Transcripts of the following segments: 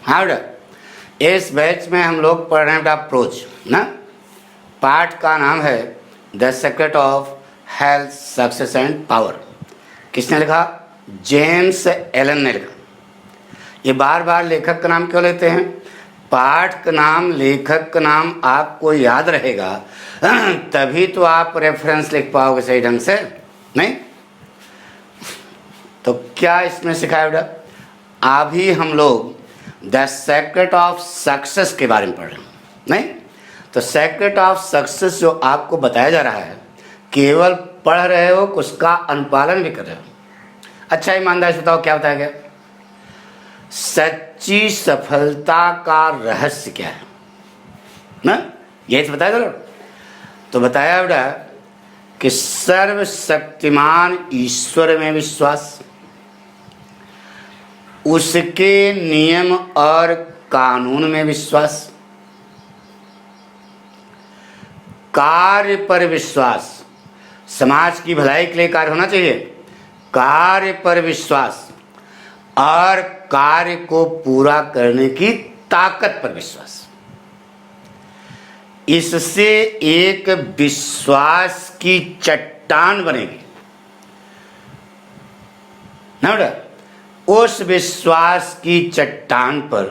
हाँ बेटा, इस बैच में हम लोग पढ़ रहे हैं बेटा अप्रोच ना। पाठ का नाम है the secret of health success and power. किसने लिखा? जेम्स एलन ने लिखा। ये बार बार लेखक का नाम क्यों लेते हैं? पाठ का नाम, लेखक का नाम आपको याद रहेगा तभी तो आप रेफरेंस लिख पाओगे सही ढंग से, नहीं तो क्या इसमें सिखाया बेटा? अभी हम लोग द सीक्रेट ऑफ सक्सेस के बारे में पढ़ रहे हैं, नहीं तो सीक्रेट ऑफ सक्सेस जो आपको बताया जा रहा है, केवल पढ़ रहे हो, उसका अनुपालन भी कर रहे हो। अच्छा ईमानदारी से बताओ क्या बताया गया? सच्ची सफलता का रहस्य क्या है ना, यही तो बताया था। तो बताया बेटा कि सर्वशक्तिमान ईश्वर में विश्वास, उसके नियम और कानून में विश्वास, कार्य पर विश्वास, समाज की भलाई के लिए कार्य होना चाहिए, कार्य पर विश्वास और कार्य को पूरा करने की ताकत पर विश्वास। इससे एक विश्वास की चट्टान बनेगी ना बेटा। उस विश्वास की चट्टान पर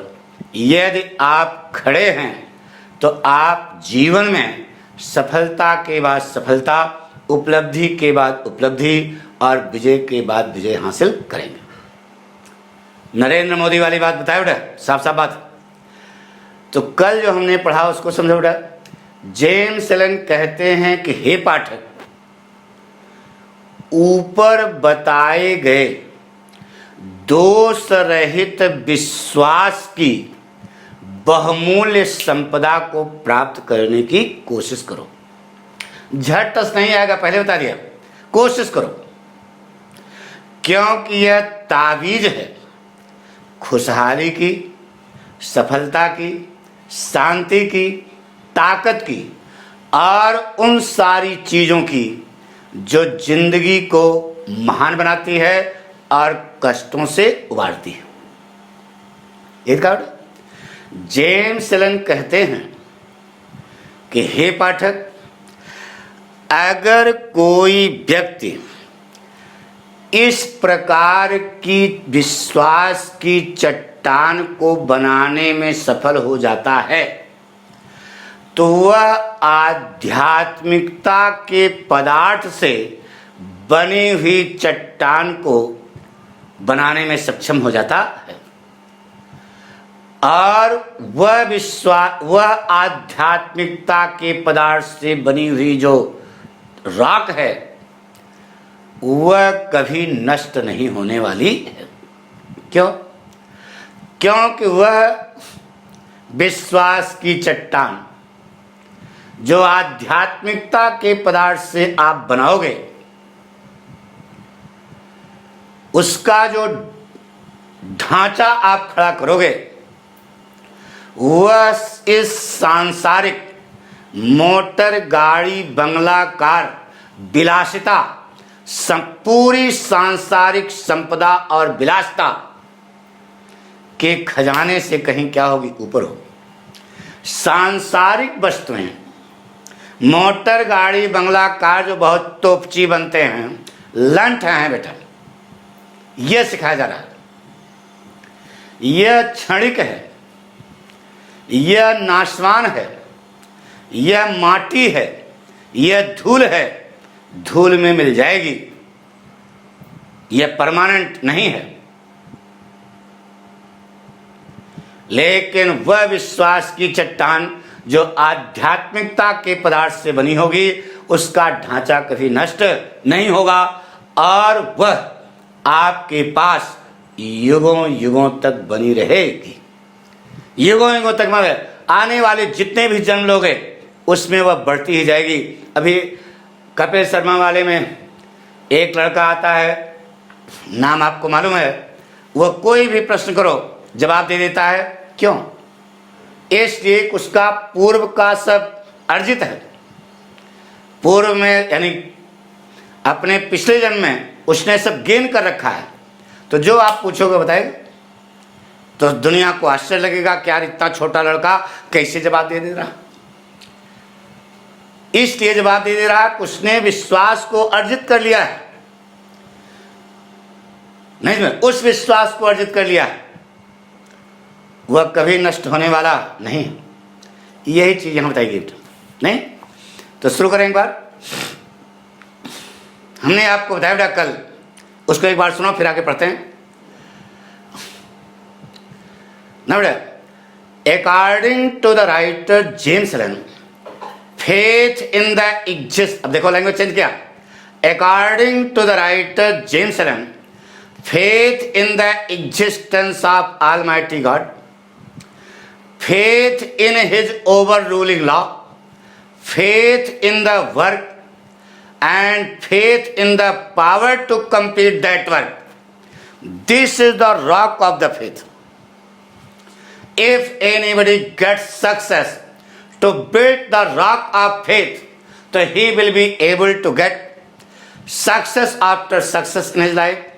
यदि आप खड़े हैं तो आप जीवन में सफलता के बाद सफलता, उपलब्धि के बाद उपलब्धि और विजय के बाद विजय हासिल करेंगे। नरेंद्र मोदी वाली बात बताया बेटा, साफ साफ बात। तो कल जो हमने पढ़ा उसको समझो बेटा। जेम्स एलन कहते हैं कि हे पाठक, ऊपर बताए गए दोष रहित विश्वास की बहुमूल्य संपदा को प्राप्त करने की कोशिश करो। झट टस नहीं आएगा, पहले बता दिया, कोशिश करो, क्योंकि यह ताबीज है खुशहाली की, सफलता की, शांति की, ताकत की और उन सारी चीजों की जो जिंदगी को महान बनाती है और कष्टों से उबारती है। एक कार्ड जेम्स एलन कहते हैं कि हे पाठक, अगर कोई व्यक्ति इस प्रकार की विश्वास की चट्टान को बनाने में सफल हो जाता है तो वह आध्यात्मिकता के पदार्थ से बनी हुई चट्टान को बनाने में सक्षम हो जाता है और वह आध्यात्मिकता के पदार्थ से बनी हुई जो राख है वह कभी नष्ट नहीं होने वाली है। क्यों? क्योंकि वह विश्वास की चट्टान जो आध्यात्मिकता के पदार्थ से आप बनाओगे, उसका जो ढांचा आप खड़ा करोगे वह इस सांसारिक मोटर, गाड़ी, बंगला, कार, विलासिता, पूरी सांसारिक संपदा और विलासिता के खजाने से कहीं क्या होगी, ऊपर हो। सांसारिक वस्तुएं, मोटर, गाड़ी, बंगला, कार जो बहुत तोपची बनते हैं, लंठ हैं बेटा, यह सिखाया जा रहा है। यह क्षणिक है, यह नाशवान है, यह माटी है, यह धूल है, धूल में मिल जाएगी, यह परमानेंट नहीं है। लेकिन वह विश्वास की चट्टान जो आध्यात्मिकता के पदार्थ से बनी होगी, उसका ढांचा कभी नष्ट नहीं होगा और वह आपके पास युगों युगों तक बनी रहेगी। युगों युगों तक मतलब आने वाले जितने भी जन्म लोगे उसमें वह बढ़ती ही जाएगी। अभी कपिल शर्मा वाले में एक लड़का आता है, नाम आपको मालूम है, वह कोई भी प्रश्न करो जवाब दे देता है। क्यों? इसलिए उसका पूर्व का सब अर्जित है, पूर्व में यानी अपने पिछले जन्म में उसने सब गेन कर रखा है। तो जो आप पूछोगे बताएगा, तो दुनिया को आश्चर्य लगेगा कि यार इतना छोटा लड़का कैसे जवाब दे रहा। इसलिए जवाब दे रहा कि उसने विश्वास को अर्जित कर लिया है। नहीं, उस विश्वास को अर्जित कर लिया है, वह कभी नष्ट होने वाला नहीं। यही चीज यहां बताई गई नहीं। तो शुरू करें एक बार। हमने आपको बताया बेटा कल, उसको एक बार सुनो फिर आगे पढ़ते हैं ना बेटा। According to the writer James Allen, faith in the exist, अब देखो लैंग्वेज चेंज किया। According to the writer James Allen, faith in the existence of Almighty God, faith in His overruling law, faith in the work, and faith in the power to complete that work. This is the rock of the faith. If anybody gets success to build the rock of faith, so he will be able to get success after success in his life,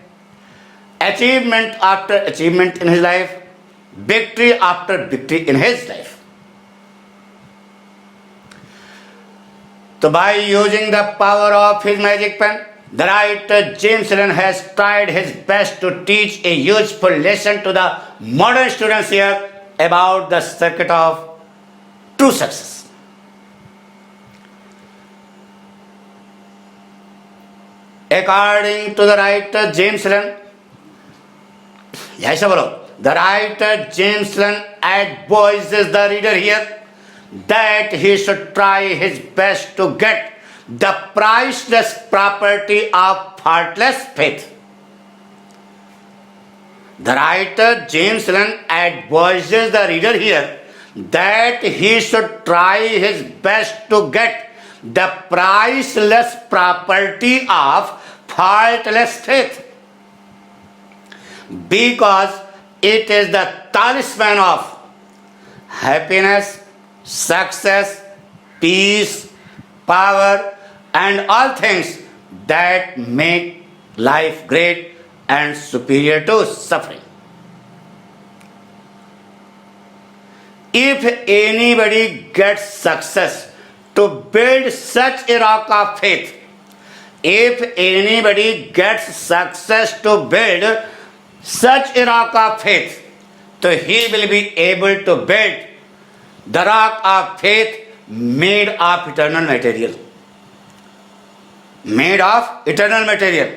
achievement after achievement in his life, victory after victory in his life. So by using the power of his magic pen, the writer James Allen has tried his best to teach a useful lesson to the modern students here about the secret of true success. According to the writer James Allen, ऐसा बोलो, the writer James Allen advises the reader here that he should try his best to get the priceless property of faultless faith. The writer James Allen advises the reader here that he should try his best to get the priceless property of faultless faith, because it is the talisman of happiness, success, peace, power, and all things that make life great and superior to suffering. If anybody gets success to build such a rock of faith, if anybody gets success to build such a rock of faith, so he will be able to build the rock of faith made of eternal material. Made of eternal material.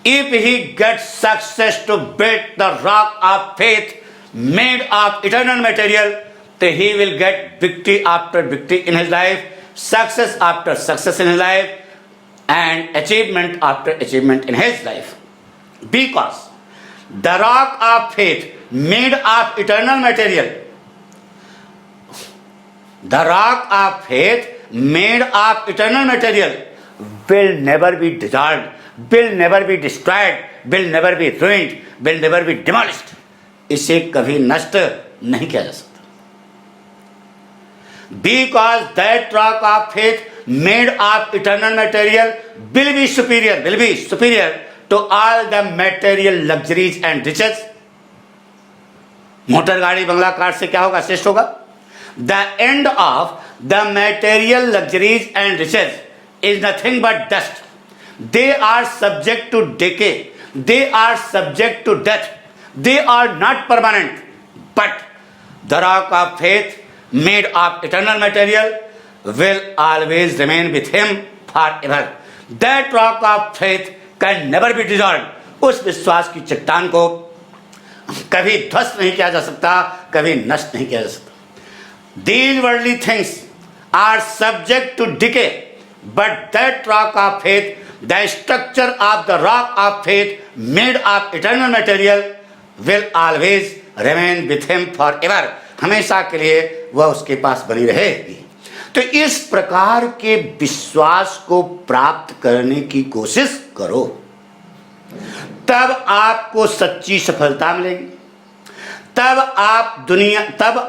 If he gets success to build the rock of faith made of eternal material, so he will get victory after victory in his life, success after success in his life, and achievement after achievement in his life. Because the rock of faith made of eternal material, the rock of faith made of eternal material will never be dissolved, will never be destroyed, will never be ruined, will never be demolished. इसे कभी नष्ट नहीं किया जा सकता. Because that rock of faith made of eternal material will be superior to all the material luxuries and riches. Motor गाड़ी बंगला car से क्या होगा? श्रेष्ठ होगा. The end of the material luxuries and riches is nothing but dust. They are subject to decay. They are subject to death. They are not permanent. But the rock of faith made of eternal material will always remain with him forever. That rock of faith can never be dissolved. उस विश्वास की चट्टान को कभी ध्वस्त नहीं किया जा सकता, कभी नष्ट नहीं किया जा सकता. These worldly things are subject to decay, but that rock of faith, the structure of the rock of faith made of eternal material, will always remain with him forever. हमेशा के लिए वह उसके पास बनी रहेगी. तो इस प्रकार के विश्वास को प्राप्त करने की कोशिश करो, तब आपको सच्ची सफलता मिलेगी. तब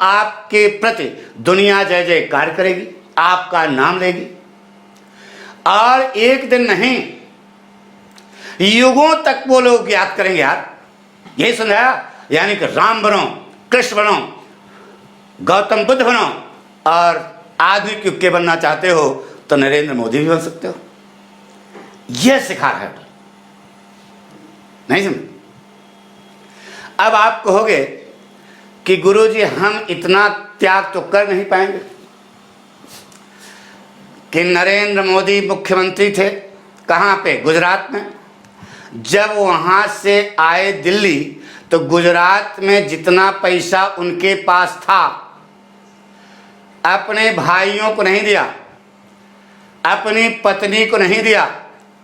आपके प्रति दुनिया जय जयकार करेगी, आपका नाम लेगी. और एक दिन नहीं, युगों तक वो लोग याद करेंगे. यार यही सुना, यानी कि राम बनो, कृष्ण बनो, गौतम बुद्ध बनो, और आधुनिक युग के बनना चाहते हो तो नरेंद्र मोदी भी बन सकते हो। यह सिखा रहा है, नहीं समझ? अब आप कहोगे कि गुरुजी हम इतना त्याग तो कर नहीं पाएंगे कि नरेंद्र मोदी मुख्यमंत्री थे कहाँ पे? गुजरात में। जब वहाँ से आए दिल्ली तो गुजरात में जितना पैसा उनके पास था अपने भाइयों को नहीं दिया, अपनी पत्नी को नहीं दिया,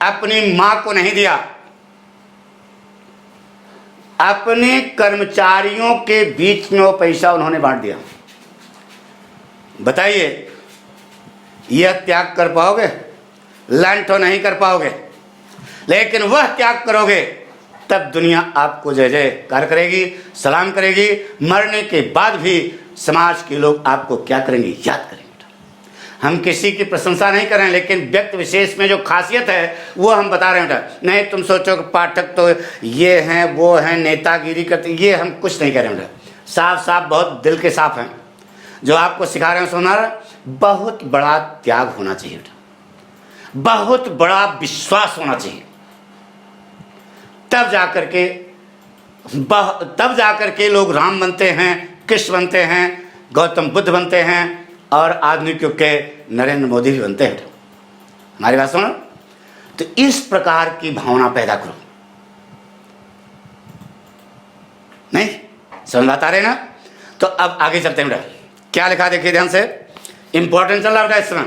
अपनी माँ को नहीं दिया, अपने कर्मचारियों के बीच में वो पैसा उन्होंने बांट दिया। बताइए, यह त्याग कर पाओगे? लर्न तो नहीं कर पाओगे, लेकिन वह त्याग करोगे तब दुनिया आपको जय जयकार करेगी, सलाम करेगी। मरने के बाद भी समाज के लोग आपको क्या करेंगे? याद करेंगे। हम किसी की प्रशंसा नहीं कर रहे हैं, लेकिन व्यक्ति विशेष में जो खासियत है वो हम बता रहे हैं। नहीं तुम सोचो कि पाठक तो ये हैं वो हैं, नेतागिरी करते, ये हम कुछ नहीं कर रहे हैं। साफ साफ बहुत दिल के साफ हैं जो आपको सिखा रहे हैं। सुना बहुत बड़ा त्याग होना चाहिए, बहुत बड़ा विश्वास होना चाहिए, तब जाकर के लोग राम बनते हैं, कृष्ण बनते हैं, गौतम बुद्ध बनते हैं, और आधुनिक युग के नरेंद्र मोदी भी बनते हैं। हमारी बात सुनो, तो इस प्रकार की भावना पैदा करो। नहीं समझ बात आ रही ना? तो अब आगे चलते हैं बेटा, क्या लिखा देखिए ध्यान से, इंपॉर्टेंट चल रहा बेटा इस समय।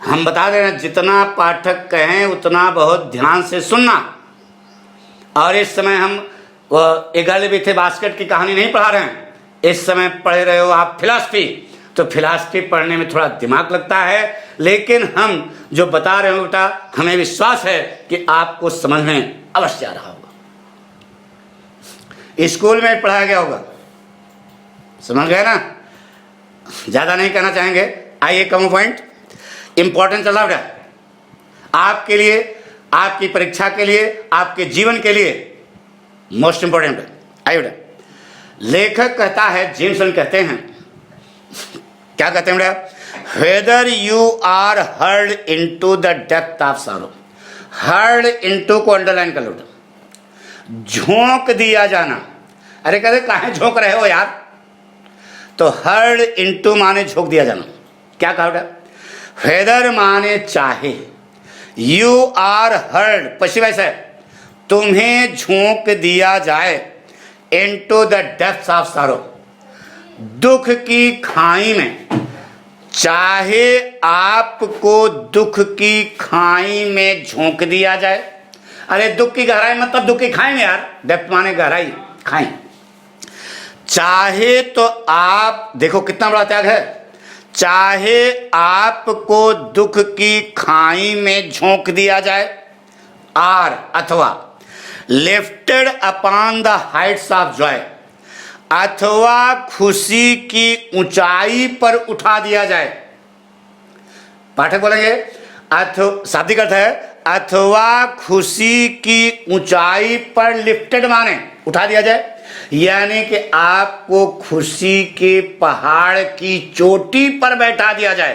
हम बता दे रहे हैं जितना पाठक कहें उतना बहुत ध्यान से सुनना। और इस समय हम एगल विथे बास्केट की कहानी नहीं पढ़ा रहे हैं, इस समय पढ़ रहे हो आप फिलॉसफी, तो फिलॉसफी पढ़ने में थोड़ा दिमाग लगता है, लेकिन हम जो बता रहे हो बेटा हमें विश्वास है कि आपको समझ में अवश्य आ रहा होगा। स्कूल में पढ़ाया गया होगा, समझ गए ना? ज्यादा नहीं कहना चाहेंगे। आइए कम पॉइंट इंपॉर्टेंट चल रहा बेटा आपके लिए, आपकी परीक्षा के लिए, आपके जीवन के लिए मोस्ट इंपॉर्टेंट है। आइए बेटा, लेखक कहता है, जेम्सन कहते हैं, क्या कहते हैं बेटा? Whether you are hurled into the depth of sorrow, hurled into को अंडरलाइन कर लो, झोंक दिया जाना। अरे कहते काहे झोंक रहे हो यार? तो हर्ड इनटू माने झोंक दिया जाना। क्या कहा बेटा? वेदर माने चाहे, यू आर हर्ड पश्चिम वैसे तुम्हें झोंक दिया जाए, into the depth of sorrow, दुख की खाई में, चाहे आपको दुख की खाई में झोंक दिया जाए। अरे दुख की गहराई मतलब दुख की खाई में यार, डेप्थ माने गहराई, खाई। चाहे तो आप देखो कितना बड़ा त्याग है, चाहे आपको दुख की खाई में झोंक दिया जाए, आर अथवा lifted upon the Heights of Joy, अथवा खुशी की ऊंचाई पर उठा दिया जाए। पाठक बोलेंगे शाब्दिक अर्थ है अथवा खुशी की ऊंचाई पर, लिफ्टेड माने उठा दिया जाए, यानी कि आपको खुशी के पहाड़ की चोटी पर बैठा दिया जाए।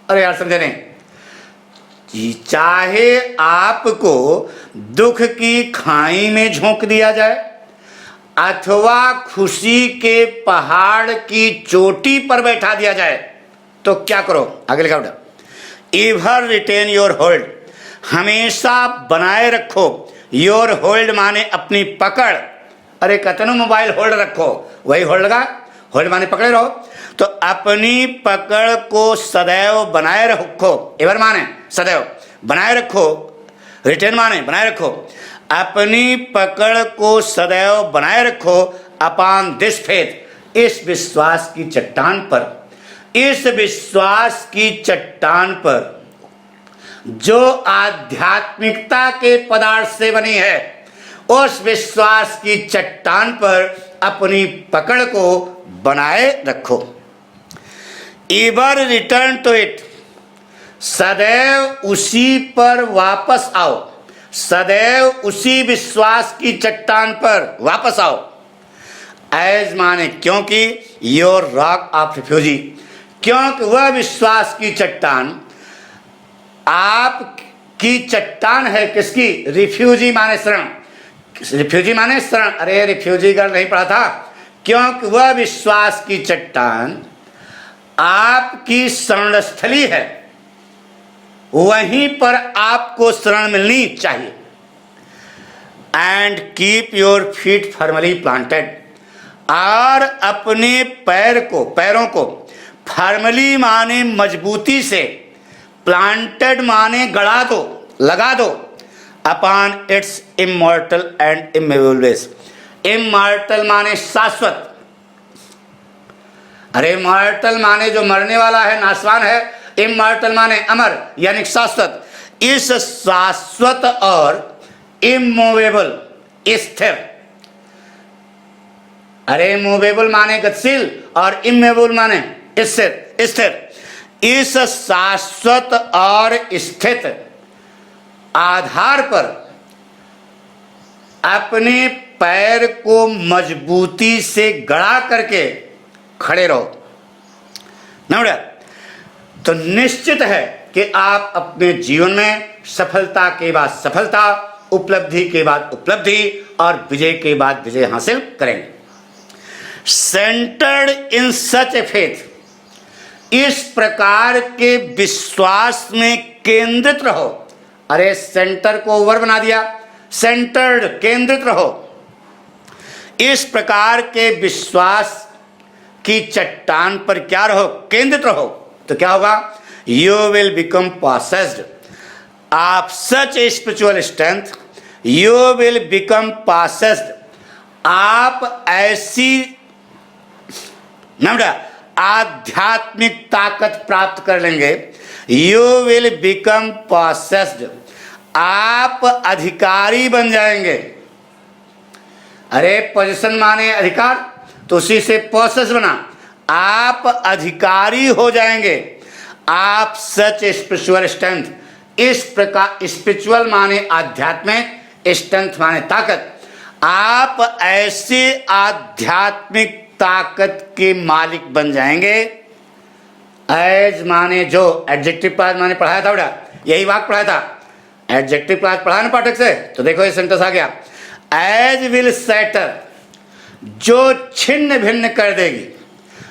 अरे यार समझे नहीं? चाहे आपको दुख की खाई में झोंक दिया जाए अथवा खुशी के पहाड़ की चोटी पर बैठा दिया जाए, तो क्या करो? आगे लिखा बेटा, एवर रिटेन योर होल्ड, हमेशा बनाए रखो, योर होल्ड माने अपनी पकड़। अरे कतनो मोबाइल होल्ड रखो, वही होल्ड लगा, होल्ड माने पकड़े रहो, तो अपनी पकड़ को सदैव बनाए रखो। एवर माने सदैव, बनाए रखो, रिटेन माने बनाए रखो, अपनी पकड़ को सदैव बनाए रखो, अपॉन दिस फेथ, इस विश्वास की चट्टान पर, इस विश्वास की चट्टान पर जो आध्यात्मिकता के पदार्थ से बनी है, उस विश्वास की चट्टान पर अपनी पकड़ को बनाए रखो। एवर रिटर्न टू इट, सदैव उसी पर वापस आओ। सदैव उसी विश्वास की चट्टान पर वापस आओ। एज माने क्योंकि, योर रॉक ऑफ रिफ्यूजी, क्योंकि वह विश्वास की चट्टान आप की चट्टान है। किसकी? रिफ्यूजी माने शरण, रिफ्यूजी माने शरण। अरे रिफ्यूजी गण नहीं पढ़ा था। क्योंकि वह विश्वास की चट्टान आपकी शरणस्थली है, वहीं पर आपको शरण मिलनी चाहिए। And keep your feet firmly planted, और अपने पैरों को फर्मली माने मजबूती से, प्लांटेड माने गड़ा दो, लगा दो, upon its immortal and immovable base. Immortal माने शाश्वत, अरे इमॉर्टल माने जो मरने वाला है, नाशवान है। इमॉर्टल माने अमर यानी शाश्वत। इस शाश्वत और इमूवेबल स्थिर, अरे मूवेबल माने गतिशील और इमूवेबल माने स्थिर, स्थिर। इस शाश्वत और स्थित आधार पर अपने पैर को मजबूती से गड़ा करके खड़े रहो। नमड़ा, तो निश्चित है कि आप अपने जीवन में सफलता के बाद सफलता, उपलब्धि के बाद उपलब्धि और विजय के बाद विजय हासिल करेंगे। Centred in such a faith, इस प्रकार के विश्वास में केंद्रित रहो। अरे सेंटर को ओवर बना दिया, सेंटर्ड, केंद्रित रहो। इस प्रकार के विश्वास की चट्टान पर क्या रहो? केंद्रित रहो। तो क्या होगा? You will become possessed of such a spiritual strength, you will become possessed, आप ऐसी नम्र आध्यात्मिक ताकत प्राप्त कर लेंगे। यू विल बिकम पॉसेस्ड, आप अधिकारी बन जाएंगे। अरे पोजीशन माने अधिकार, तो उसी से पॉसेस बना, आप अधिकारी हो जाएंगे। आप सच स्पिरिचुअल स्ट्रेंथ, इस प्रकार स्पिरिचुअल माने आध्यात्मिक, स्ट्रेंथ माने ताकत, आप ऐसे आध्यात्मिक ताकत के मालिक बन जाएंगे। एज माने जो, एडजेक्टिव क्लॉज माने पढ़ाया था बेटा, यही वाक्य पढ़ाया था। एडजेक्टिव क्लॉज पढ़ा ना पाठक से, तो देखो ये सेंटेंस आ गया। एज विल सैटर, जो छिन्न भिन्न कर देगी,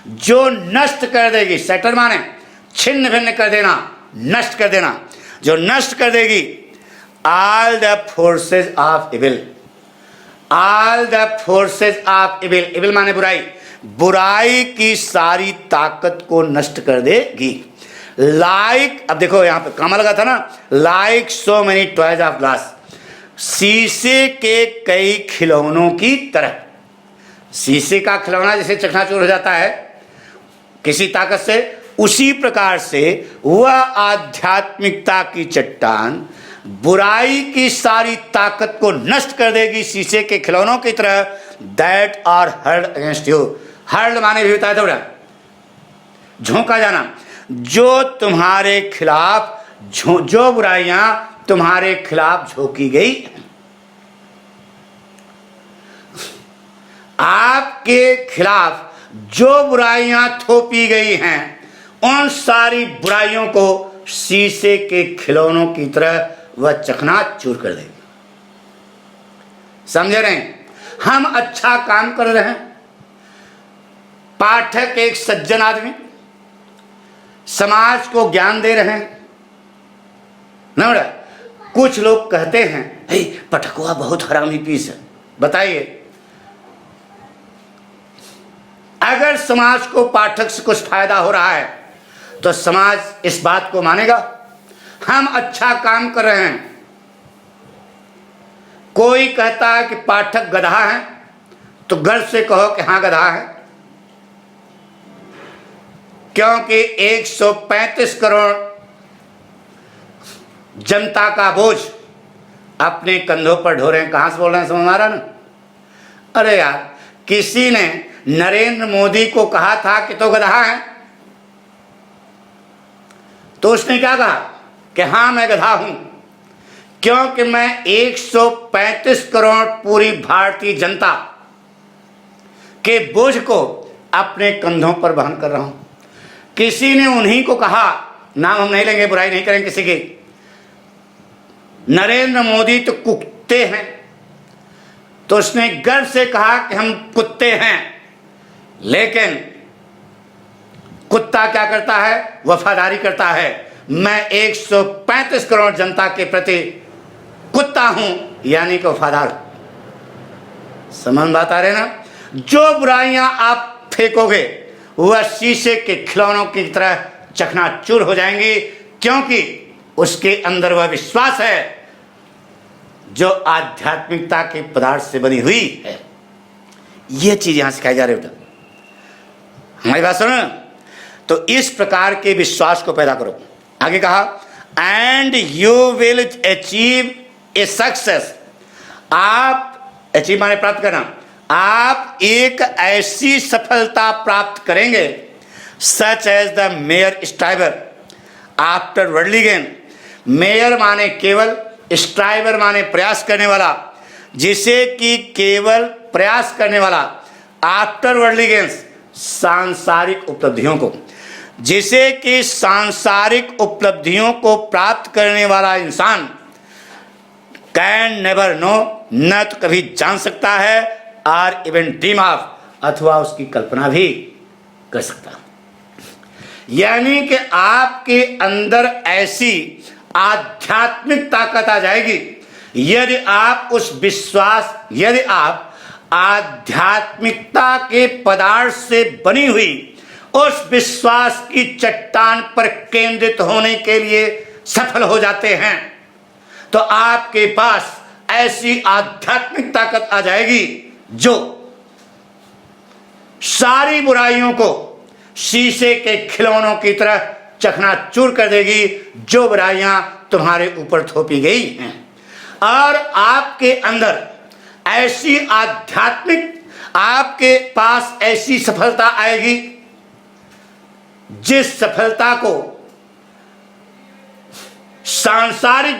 जो नष्ट कर देगी। सैटर माने छिन्न भिन्न कर देना, नष्ट कर देना, जो नष्ट कर देगी। All the forces of evil, all the forces of evil, evil माने बुराई, बुराई की सारी ताकत को नष्ट कर देगी। लाइक, अब देखो यहां पे कामा लगा था ना, like so many toys of glass, शीशे के कई खिलौनों की तरह। शीशे का खिलौना जैसे चकनाचूर हो जाता है किसी ताकत से, उसी प्रकार से वह आध्यात्मिकता की चट्टान बुराई की सारी ताकत को नष्ट कर देगी शीशे के खिलौनों की तरह। That are hurled against you, hurled माने भी बताया था, झोंका जाना, जो तुम्हारे खिलाफ, जो बुराइयां तुम्हारे खिलाफ झोंकी गई, आपके खिलाफ जो बुराइयां थोपी गई हैं, उन सारी बुराइयों को शीशे के खिलौनों की तरह वह चकनाचूर कर देगी। समझ रहे हैं? हम अच्छा काम कर रहे हैं। पाठक एक सज्जन आदमी, समाज को ज्ञान दे रहे हैं। न, कुछ लोग कहते हैं पठकुआ बहुत हरामी पीस है। बताइए, अगर समाज को पाठक से कुछ फायदा हो रहा है तो समाज इस बात को मानेगा? हम अच्छा काम कर रहे हैं। कोई कहता है कि पाठक गधा है, तो गर्व से कहो कि हाँ गधा है, क्योंकि 135 करोड़ जनता का बोझ अपने कंधों पर ढो रहे हैं। कहां से बोल रहे हैं, समझ आ रहा ना? अरे यार, किसी ने नरेंद्र मोदी को कहा था कि तो गधा है, तो उसने क्या कहा कि हाँ मैं गधा हूं। क्योंकि मैं 135 करोड़ पूरी भारतीय जनता के बोझ को अपने कंधों पर वहन कर रहा हूं। किसी ने उन्हीं को कहा, नाम हम नहीं लेंगे, बुराई नहीं करेंगे किसी की, नरेंद्र मोदी तो कुत्ते हैं, तो उसने गर्व से कहा कि हम कुत्ते हैं। लेकिन कुत्ता क्या करता है? वफादारी करता है। मैं 135 करोड़ जनता के प्रति कुत्ता हूं, यानी कि वफादार। समझ बात आ रही ना? जो बुराइयां आप फेंकोगे वह शीशे के खिलौनों की तरह चकनाचूर हो जाएंगी, क्योंकि उसके अंदर वह विश्वास है जो आध्यात्मिकता के पदार्थ से बनी हुई है। यह चीज यहां सिखाई जा रही है बेटा, हमारी बात सुनो। तो इस प्रकार के विश्वास को पैदा करो। आगे कहा, and you will achieve a success. आप अचीव माने प्राप्त करना, आप एक ऐसी सफलता प्राप्त करेंगे such as the mere striver after worldly gain. Mere माने केवल, स्ट्राइवर माने प्रयास करने वाला, जिसे कि केवल प्रयास करने वाला, आफ्टर वर्ल्डली गेन्स सांसारिक उपलब्धियों को, जिसे कि सांसारिक उपलब्धियों को प्राप्त करने वाला इंसान कैन नेवर नो, न तो कभी जान सकता है, और इवन ड्रीम ऑफ, अथवा उसकी कल्पना भी कर सकता। यानी कि आपके अंदर ऐसी आध्यात्मिक ताकत आ जाएगी यदि आप उस विश्वास, यदि आप आध्यात्मिकता के पदार्थ से बनी हुई उस विश्वास की चट्टान पर केंद्रित होने के लिए सफल हो जाते हैं, तो आपके पास ऐसी आध्यात्मिक ताकत आ जाएगी जो सारी बुराइयों को शीशे के खिलौनों की तरह चकनाचूर कर देगी, जो बुराइयां तुम्हारे ऊपर थोपी गई हैं। और आपके अंदर ऐसी आध्यात्मिक, आपके पास ऐसी सफलता आएगी जिस सफलता को सांसारिक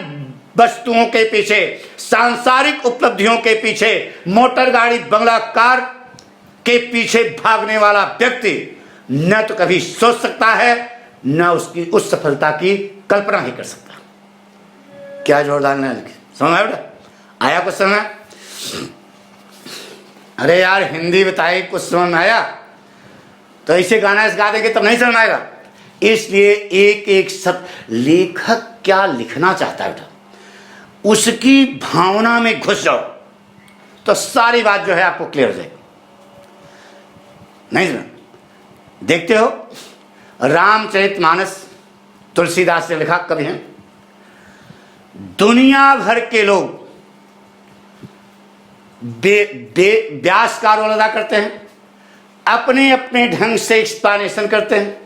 वस्तुओं के पीछे, सांसारिक उपलब्धियों के पीछे, मोटर गाड़ी बंगला कार के पीछे भागने वाला व्यक्ति न तो कभी सोच सकता है, न उसकी उस सफलता की कल्पना ही कर सकता। क्या जोरदार ने समझ आया बेटा? आया कुछ समझ? अरे यार हिंदी बताई, कुछ समझ में आया? तो ऐसे गाना इस गा देंगे तब नहीं समझ आएगा। इसलिए एक एक शब्द, लेखक क्या लिखना चाहता है बेटा, उसकी भावना में घुस जाओ तो सारी बात जो है आपको क्लियर हो जाएगी। नहीं समझ? देखते हो रामचरितमानस तुलसीदास ने लिखा, कवि हैं, दुनिया भर के लोग व्यास का रोल अदा करते हैं, अपने अपने ढंग से एक्सप्लेनेशन करते हैं,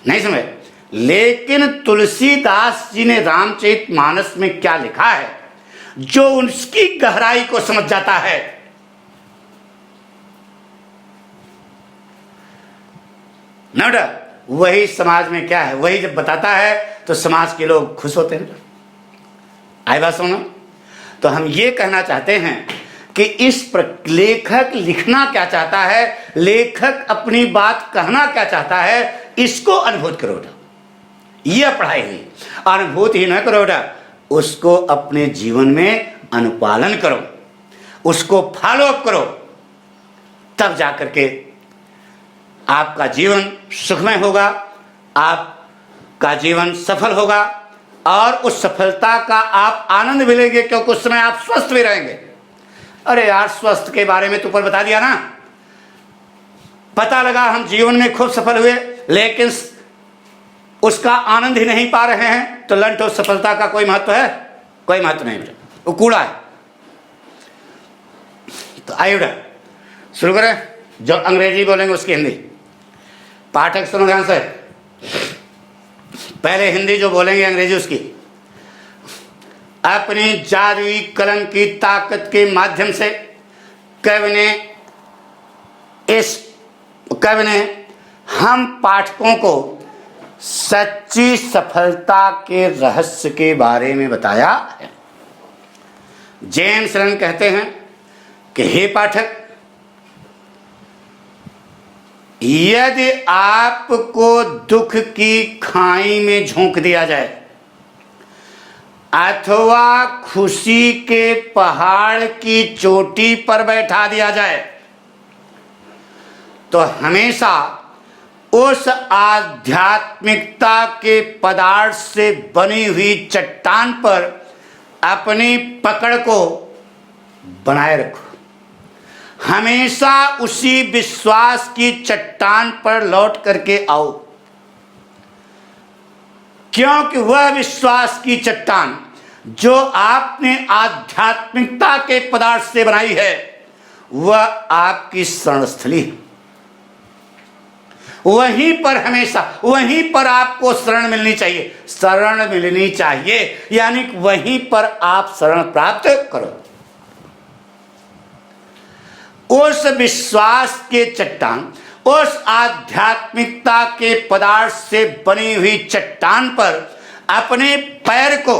नहीं समझे? लेकिन तुलसीदास जी ने रामचरितमानस में क्या लिखा है जो उसकी गहराई को समझ जाता है, ना वही समाज में क्या है, वही जब बताता है तो समाज के लोग खुश होते हैं। आई बात सुनो? तो हम ये कहना चाहते हैं कि इस पर लेखक लिखना क्या चाहता है, लेखक अपनी बात कहना क्या चाहता है, इसको अनुभूत करो बेटा। यह पढ़ाई हुई अनुभूत ही न करो बेटा, उसको अपने जीवन में अनुपालन करो, उसको फॉलो अप करो, तब जाकर के आपका जीवन सुखमय होगा, आपका जीवन सफल होगा, और उस सफलता का आप आनंद भी लेंगे, क्योंकि उस समय आप स्वस्थ भी रहेंगे। अरे यार स्वस्थ के बारे में तो ऊपर बता दिया ना, पता लगा हम जीवन में खूब सफल हुए लेकिन उसका आनंद ही नहीं पा रहे हैं, तो लंठ उस सफलता का कोई महत्व है? कोई महत्व नहीं बेटा, वो कूड़ा है। तो आइए बेटा शुरू करें। जो अंग्रेजी बोलेंगे उसकी हिंदी। पाठक सुनो ध्यान से, पहले हिंदी जो बोलेंगे अंग्रेजी उसकी। अपनी जादुई कलम की ताकत के माध्यम से कवि ने हम पाठकों को सच्ची सफलता के रहस्य के बारे में बताया है। जेम्स लन कहते हैं कि हे पाठक, यदि आपको दुख की खाई में झोंक दिया जाए अथवा खुशी के पहाड़ की चोटी पर बैठा दिया जाए, तो हमेशा उस आध्यात्मिकता के पदार्थ से बनी हुई चट्टान पर अपनी पकड़ को बनाए रखो। हमेशा उसी विश्वास की चट्टान पर लौट करके आओ, क्योंकि वह विश्वास की चट्टान जो आपने आध्यात्मिकता के पदार्थ से बनाई है, वह आपकी शरणस्थली है। वहीं पर हमेशा, वहीं पर आपको शरण मिलनी चाहिए। शरण मिलनी चाहिए यानी वहीं पर आप शरण प्राप्त करो। उस विश्वास के चट्टान, उस आध्यात्मिकता के पदार्थ से बनी हुई चट्टान पर अपने पैर को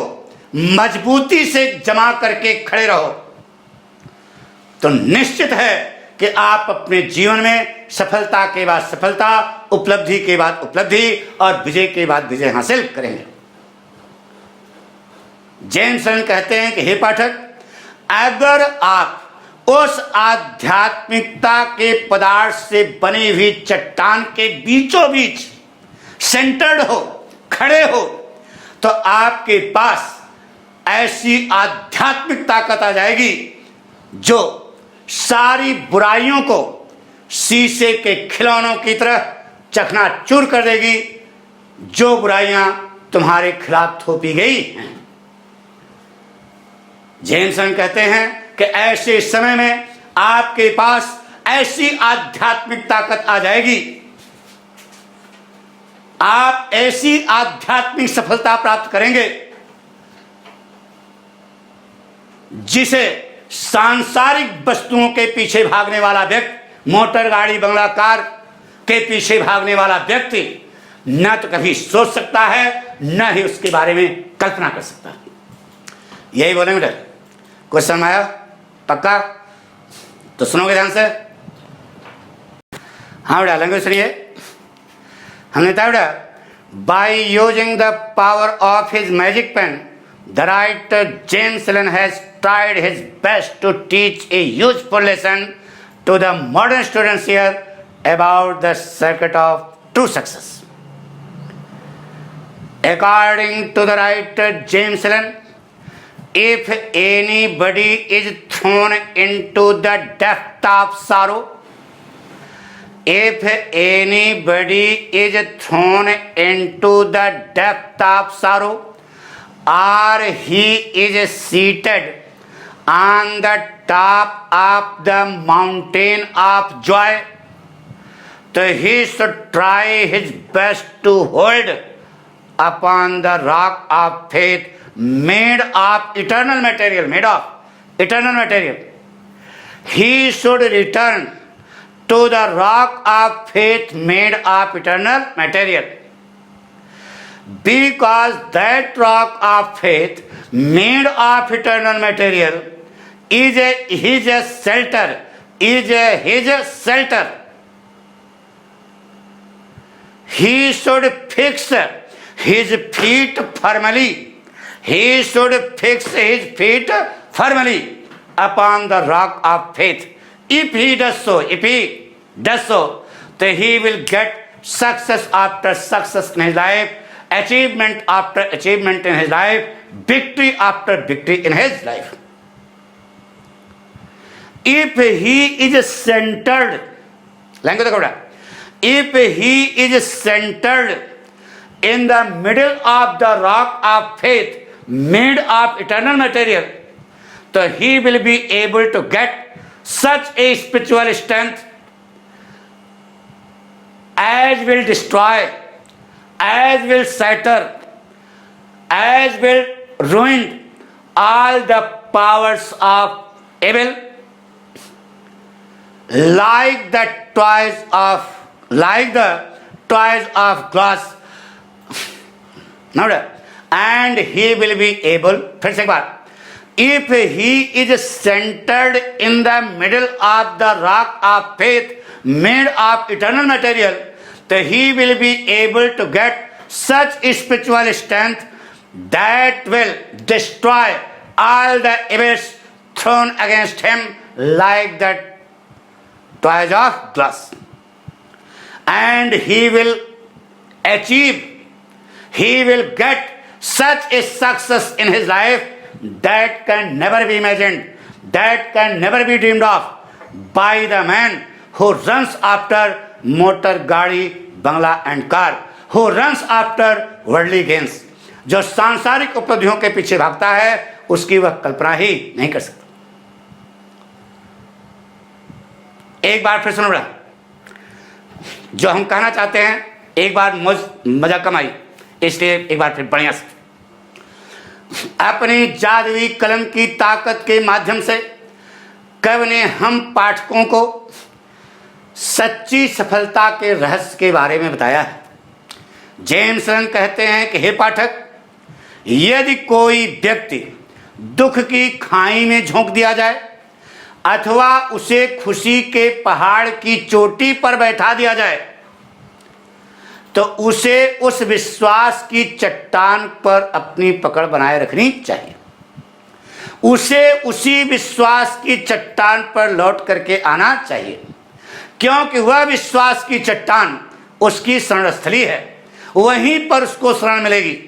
मजबूती से जमा करके खड़े रहो, तो निश्चित है कि आप अपने जीवन में सफलता के बाद सफलता, उपलब्धि के बाद उपलब्धि और विजय के बाद विजय हासिल करेंगे। जेम्स लन कहते हैं कि हे पाठक, अगर आप उस आध्यात्मिकता के पदार्थ से बनी हुई चट्टान के बीचों बीच सेंटर्ड हो, खड़े हो, तो आपके पास ऐसी आध्यात्मिक ताकत आ जाएगी जो सारी बुराइयों को शीशे के खिलौनों की तरह चकनाचूर कर देगी, जो बुराइयां तुम्हारे खिलाफ थोपी गई हैं। जेम्स लन कहते हैं कि ऐसे समय में आपके पास ऐसी आध्यात्मिक ताकत आ जाएगी, आप ऐसी आध्यात्मिक सफलता प्राप्त करेंगे जिसे सांसारिक वस्तुओं के पीछे भागने वाला व्यक्ति, मोटर गाड़ी बंगला कार के पीछे भागने वाला व्यक्ति न तो कभी सोच सकता है, न ही उसके बारे में कल्पना कर सकता। यही बोलेंगे बेटा, कुछ समझ आया? पक्का? तो सुनोगे ध्यान से। हाँ बेटा, लैंग्वेज सुनिए। हमने कहा बेटा, by using the power of his magic pen, the writer James Allen has tried his best to teach a useful lesson to the modern students here about the secret of true success. According to the writer James Allen, if anybody is thrown into the depth of sorrow, if anybody is thrown into the depth of sorrow, or he is seated on the top of the mountain of joy, so he should try his best to hold upon the rock of faith made of eternal material, He should return to the rock of faith made of eternal material, because that rock of faith made of eternal material is his shelter. He should fix his feet firmly. He should fix his feet firmly upon the rock of faith. If he does so, then he will get success after success in his life, achievement after achievement in his life, victory after victory in his life. If he is centered, if he is centered in the middle of the rock of faith made of eternal material, so he will be able to get such a spiritual strength as will destroy, as will shatter, as will ruin all the powers of evil, like the toys of glass and he will be able, फिर से एक बार, if he is centered in the middle of the rock of faith made of eternal material, then he will be able to get such spiritual strength that will destroy all the evils thrown against him like the toys of glass. And he will achieve, he will get such a success in his life that can never be imagined, that can never be dreamed of by the man who runs after motor गाड़ी, बंगला and car, who runs after worldly gains. जो सांसारिक उपलब्धियों के पीछे भागता है, उसकी वह कल्पना ही नहीं कर सकता. एक बार फिर सुनो बड़ा, जो हम कहना चाहते हैं, एक बार मजा कमाई, इसलिए एक बार फिर बढ़िया से अपनी जादुई कलम की ताकत के माध्यम से कवि ने हम पाठकों को सच्ची सफलता के रहस्य के बारे में बताया है. जेम्स लन कहते हैं कि हे पाठक, यदि कोई व्यक्ति दुख की खाई में झोंक दिया जाए अथवा उसे खुशी के पहाड़ की चोटी पर बैठा दिया जाए, तो उसे उस विश्वास की चट्टान पर अपनी पकड़ बनाए रखनी चाहिए. उसे उसी विश्वास की चट्टान पर लौट करके आना चाहिए, क्योंकि वह विश्वास की चट्टान उसकी शरणस्थली है. वहीं पर उसको शरण मिलेगी.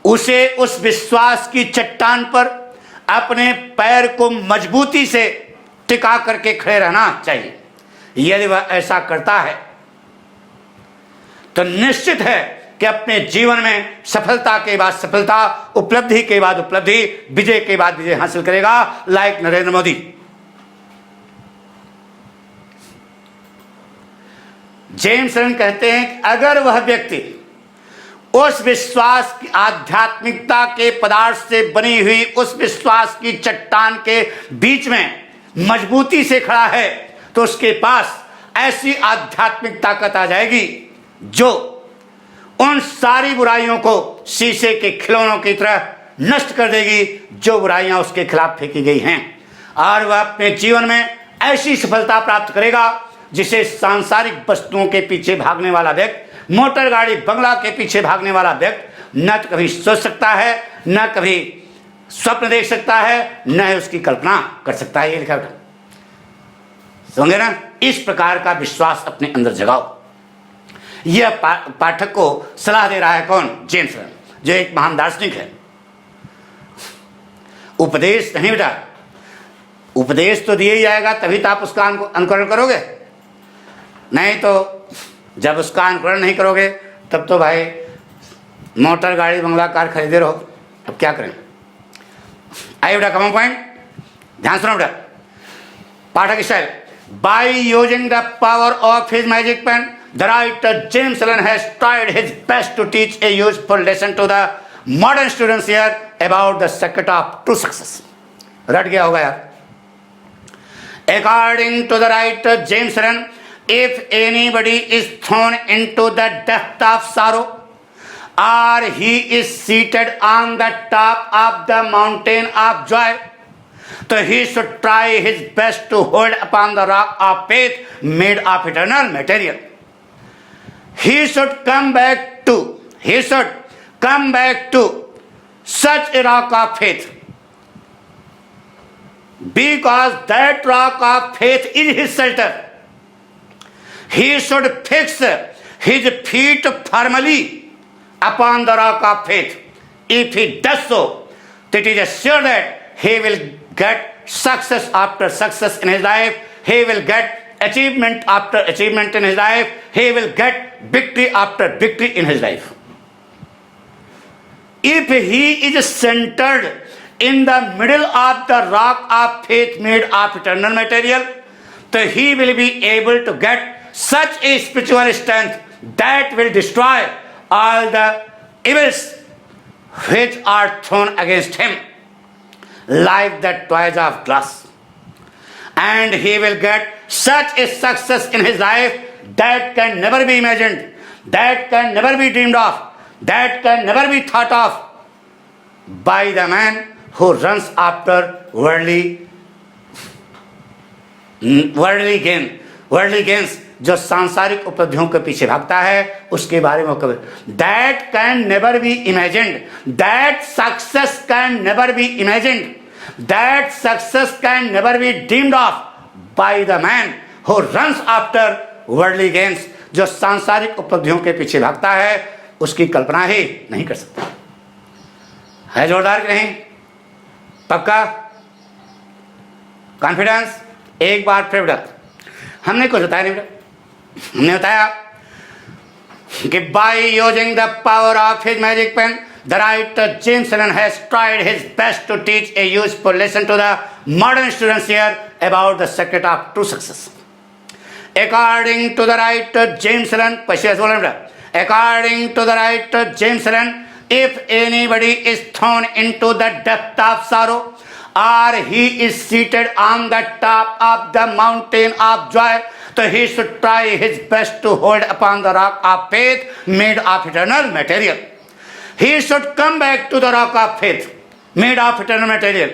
उसे उस विश्वास की चट्टान पर अपने पैर को मजबूती से टिका करके खड़े रहना चाहिए. यदि वह ऐसा करता है तो निश्चित है कि अपने जीवन में सफलता के बाद सफलता, उपलब्धि के बाद उपलब्धि, विजय के बाद विजय हासिल करेगा, लाइक नरेंद्र मोदी. जेम्स लन कहते हैं कि अगर वह व्यक्ति उस विश्वास की आध्यात्मिकता के पदार्थ से बनी हुई उस विश्वास की चट्टान के बीच में मजबूती से खड़ा है, तो उसके पास ऐसी आध्यात्मिक ताकत आ जाएगी जो उन सारी बुराइयों को शीशे के खिलौनों की तरह नष्ट कर देगी जो बुराइयां उसके खिलाफ फेंकी गई हैं. और वह अपने जीवन में ऐसी सफलता प्राप्त करेगा जिसे सांसारिक वस्तुओं के पीछे भागने वाला व्यक्ति, मोटर गाड़ी बंगला के पीछे भागने वाला व्यक्ति न तो कभी सोच सकता है, न कभी स्वप्न देख सकता है, न उसकी कल्पना कर सकता है. ये लिखा है, समझे ना? इस प्रकार का विश्वास अपने अंदर जगाओ. यह पाठक को सलाह दे रहा है कौन? जेम्स लन, जो एक महान दार्शनिक है. उपदेश नहीं बेटा, उपदेश तो दिया ही जाएगा, तभी तो आप उसका अनुकरण करोगे. नहीं तो जब उसका अनुकरण नहीं करोगे तब तो भाई मोटर गाड़ी बंगला कार खरीदे रहो. अब क्या करें? आइए बेटा, कम पॉइंट ध्यान सुनो बेटा. Pathak style. By using the power of his magic pen, the writer James Allen has tried his best to teach a useful lesson to the modern students here about the secret of true success. रट गया होगा यार. According to the writer James Allen, if anybody is thrown into the depth of sorrow, or he is seated on the top of the mountain of joy, so he should try his best to hold upon the rock of faith made of eternal material. He should come back to such a rock of faith, because that rock of faith is his shelter. He should fix his feet firmly upon the rock of faith. If he does so, it is assured that he will get success after success in his life. He will get achievement after achievement in his life. He will get victory after victory in his life. If he is centered in the middle of the rock of faith made of eternal material, then he will be able to get such a spiritual strength that will destroy all the evils which are thrown against him like the toys of glass. And he will get such a success in his life that can never be imagined, that can never be dreamed of that can never be thought of by the man who runs after worldly gains, जो सांसारिक उपलब्धियों के पीछे भागता है, उसके बारे में कभी that can never be imagined, that success can never be imagined, that success can never be dreamed of by the man who runs after worldly gains, जो सांसारिक उपलब्धियों के पीछे भागता है, उसकी कल्पना ही नहीं कर सकता। है जोरदार कि नहीं? पक्का? कॉन्फिडेंस? एक बार फिर बेटा, हमने कुछ बताया नहीं बेटा, हमने बताया कि by using the power of his magic pen, the writer James Allen has tried his best to teach a useful lesson to the modern students here about the secret of true success. According to the writer James Allen, according to the writer James Allen, if anybody is thrown into the depth of sorrow, or he is seated on the top of the mountain of joy, so he should try his best to hold upon the rock of faith made of eternal material. He should come back to the rock of faith made of eternal material,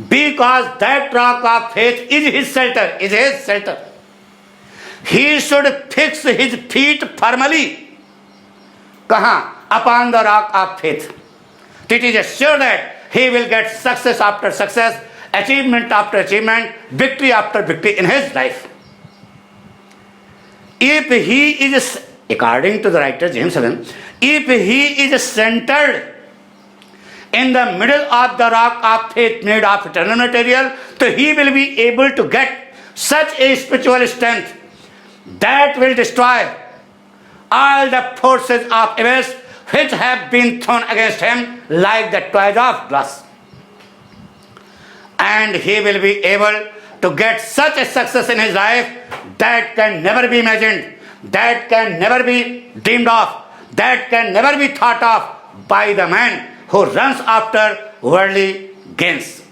because that rock of faith is his shelter, He should fix his feet firmly. कहाँ? Upon the rock of faith. It is assured that he will get success after success, achievement after achievement, victory after victory in his life. If he is, according to the writer James Allen, if he is centered in the middle of the rock of faith made of eternal material, so he will be able to get such a spiritual strength that will destroy all the forces of evil which have been thrown against him like the toys of glass. And he will be able to get such a success in his life that can never be imagined, that can never be dreamed of, that can never be thought of by the man who runs after worldly gains.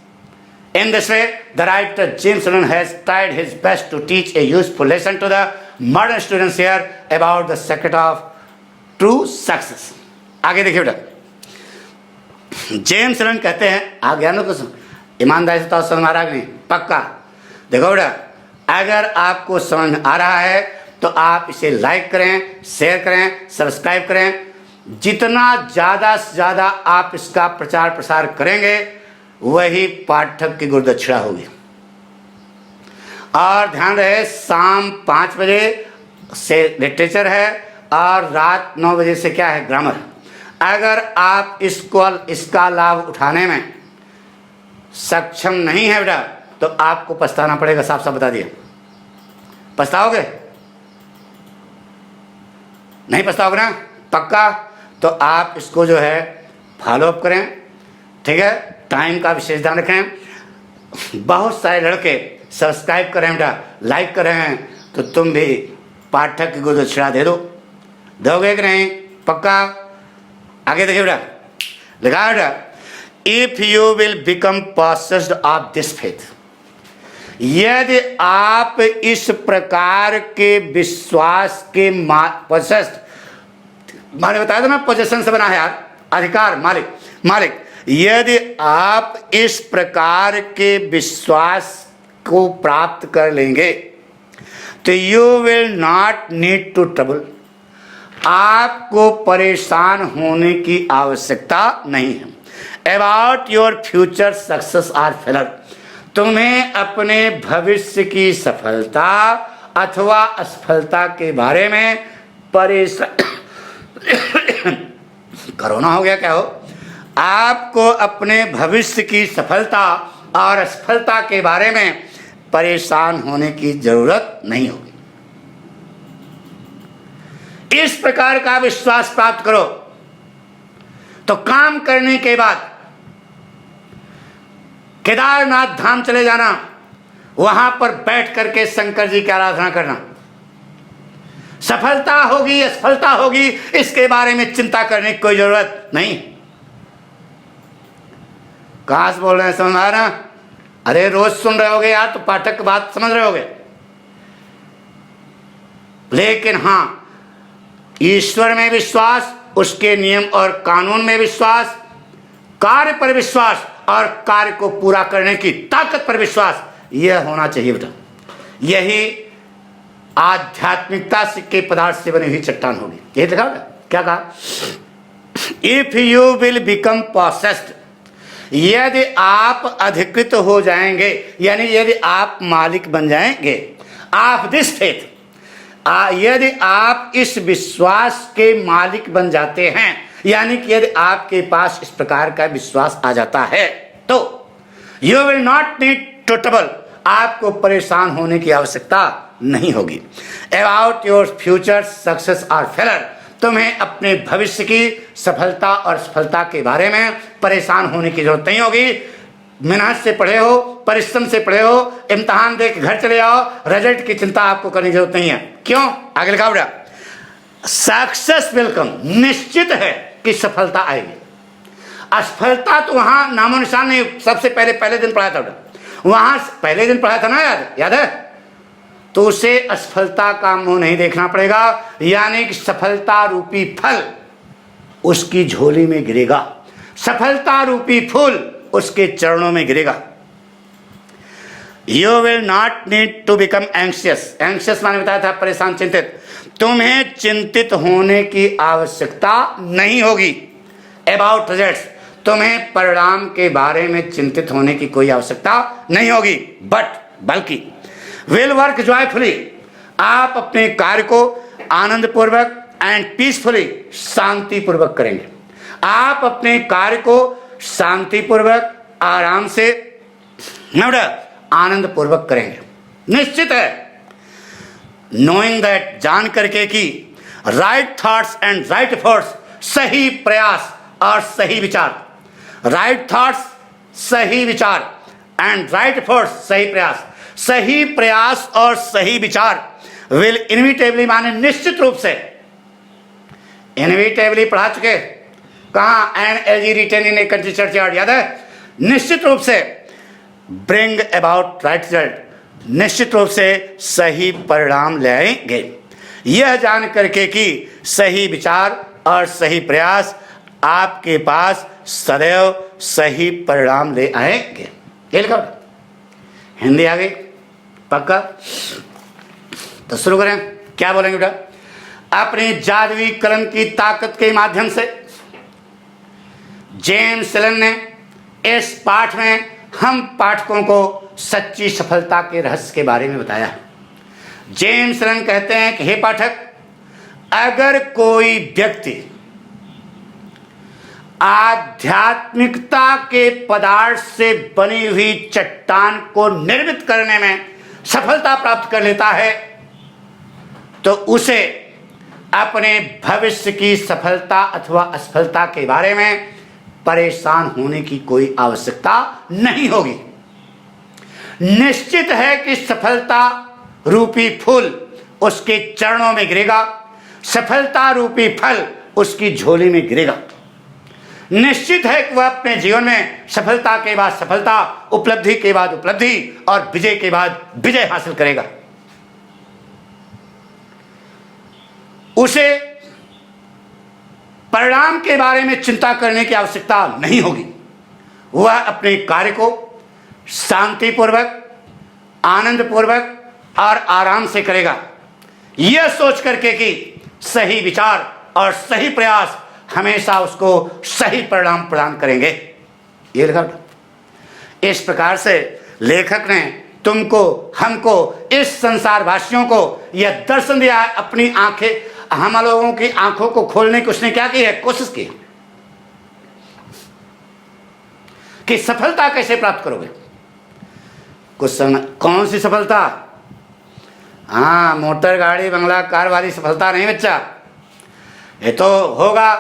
In this way, the writer James Allen has tried his best to teach a useful lesson to the modern students here about the secret of true success. आगे देखिए बेटा, James Allen कहते हैं, आ गया ना कुछ? ईमानदारी से तो समझ में आ रहा है कि नहीं? पक्का? देखो बेटा, अगर आपको समझ में आ रहा है तो आप इसे लाइक करें, शेयर करें, सब्सक्राइब करें। जितना ज़्यादा से ज़्यादा आप इसका प्रचार प्रसार करेंगे, वही पाठक की गुरुदक्षिणा होगी। और ध्यान रहे, शाम 5 बजे से लिटरेचर है और रात 9 बजे से क्या है? ग्रामर। अगर आप इसका लाभ उठाने में सक्षम नहीं है बेटा, तो आपको पछताना पड़ेगा। साफ साफ बता दिए। पछताओगे? नहीं पछताओगे ना? पक्का? तो आप इसको जो है फॉलो अप करें, ठीक है? टाइम का विशेष ध्यान रखें। बहुत सारे लड़के सब्सक्राइब करें बेटा, लाइक करें, तो तुम भी पाठक की गुरुदक्षिणा दे दो। दोगे कि नहीं? पक्का? आगे देखिए बेटा, लिखा बेटा, if you will become possessed of this faith, यदि आप इस प्रकार के विश्वास के पोसेस्ड, मैंने बताया था ना, पोजेशन से बना है यार, अधिकार, मालिक। यदि आप इस प्रकार के विश्वास को प्राप्त कर लेंगे, तो you will not need to trouble, आपको परेशान होने की आवश्यकता नहीं है। About your future success or failure, तुम्हें अपने भविष्य की सफलता अथवा असफलता के बारे में परेशान कोरोना हो गया क्या हो? आपको अपने भविष्य की सफलता और असफलता के बारे में परेशान होने की जरूरत नहीं होगी। इस प्रकार का विश्वास प्राप्त करो, तो काम करने के बाद केदारनाथ धाम चले जाना, वहां पर बैठ करके शंकर जी की आराधना करना। सफलता होगी असफलता होगी, इसके बारे में चिंता करने की कोई जरूरत नहीं। कहां से बोल रहे हैं? समझ में आ रहा? अरे रोज सुन रहे होगे यार, तो पाठक की बात समझ रहे होगे। लेकिन हाँ, ईश्वर में विश्वास, उसके नियम और कानून में विश्वास, कार्य पर विश्वास और कार्य को पूरा करने की ताकत पर विश्वास, यह होना चाहिए बेटा। यही आध्यात्मिकता के पदार्थ से बनी हुई चट्टान होगी। ये देखा बेटा क्या कहा, इफ यू विल बिकम पॉसेस्ड, यदि आप अधिकृत हो जाएंगे, यानी यदि आप मालिक बन जाएंगे, ऑफ दिस फेथ, यदि आप इस विश्वास के मालिक बन जाते हैं, यानी कि यदि आपके पास इस प्रकार का विश्वास आ जाता है, तो you will not need to trouble, आपको परेशान होने की आवश्यकता नहीं होगी। अबाउट योर फ्यूचर सक्सेस और फेलर, तुम्हें अपने भविष्य की सफलता और असफलता के बारे में परेशान होने की जरूरत नहीं होगी। मेहनत से पढ़े हो, परिश्रम से पढ़े हो, इम्तिहान दे के घर चले आओ, रिजल्ट की चिंता आपको करने की जरूरत नहीं है। क्यों? आगे लिखा बेटा, सक्सेस वेलकम, निश्चित है कि सफलता आएगी। असफलता तो वहां नामो निशान नहीं। सबसे पहले दिन पढ़ाया था बेटा, वहां पहले दिन पढ़ाया था ना, याद है? तो उसे असफलता का मुंह नहीं देखना पड़ेगा, यानी कि सफलता रूपी फल उसकी झोली में गिरेगा, सफलता रूपी फूल उसके चरणों में गिरेगा। You will not need to become anxious, anxious माने बताया था परेशान, चिंतित। तुम्हें चिंतित होने की आवश्यकता नहीं होगी। अबाउट रिजल्ट्स, तुम्हें परिणाम के बारे में चिंतित होने की कोई आवश्यकता नहीं होगी। बल्कि विल वर्क जॉयफुली, आप अपने कार्य को आनंद पूर्वक एंड पीसफुली, शांति पूर्वक करेंगे। आप अपने कार्य को शांति पूर्वक, आराम से, आनंद पूर्वक करेंगे, निश्चित है। नोइंग दैट, जान करके कि right thoughts and right efforts, सही प्रयास और सही विचार, राइट थॉट्स सही विचार एंड राइट एफर्ट्स सही प्रयास, सही प्रयास और सही विचार विल इनविटेबली माने निश्चित रूप से, इनविटेबली पढ़ा चुके कहा, NLG written in a country churchyard, याद है? निश्चित रूप से ब्रिंग अबाउट राइट रिजल्ट, निश्चित रूप से सही परिणाम ले आएंगे। यह जान करके कि सही विचार और सही प्रयास आपके पास सदैव सही परिणाम ले आएंगे। ये लिखा, हिंदी आ गई पक्का? तो शुरू करें। क्या बोलेंगे बेटा? अपनी जादुई कलम की ताकत के माध्यम से जेम्स एलन ने इस पाठ में हम पाठकों को सच्ची सफलता के रहस्य के बारे में बताया है। जेम्स एलन कहते हैं कि हे पाठक, अगर कोई व्यक्ति आध्यात्मिकता के पदार्थ से बनी हुई चट्टान को निर्मित करने में सफलता प्राप्त कर लेता है, तो उसे अपने भविष्य की सफलता अथवा असफलता के बारे में परेशान होने की कोई आवश्यकता नहीं होगी। निश्चित है कि सफलता रूपी फूल उसके चरणों में गिरेगा, सफलता रूपी फल उसकी झोली में गिरेगा। निश्चित है कि वह अपने जीवन में सफलता के बाद सफलता, उपलब्धि के बाद उपलब्धि और विजय के बाद विजय हासिल करेगा। उसे परिणाम के बारे में चिंता करने की आवश्यकता नहीं होगी। वह अपने कार्य को शांतिपूर्वक, आनंदपूर्वक और आराम से करेगा, यह सोच करके कि सही विचार और सही प्रयास हमेशा उसको सही परिणाम प्रदान करेंगे। ये लिखा। इस प्रकार से लेखक ने तुमको, हमको, इस संसार वासियों को यह दर्शन दिया है। अपनी आंखें, हम लोगों की आंखों को खोलने की उसने क्या की है? कोशिश की कि सफलता कैसे प्राप्त करोगे। कुछ समय, कौन सी सफलता? हाँ, मोटर गाड़ी बंगला कार वाली सफलता नहीं बच्चा। ये तो होगा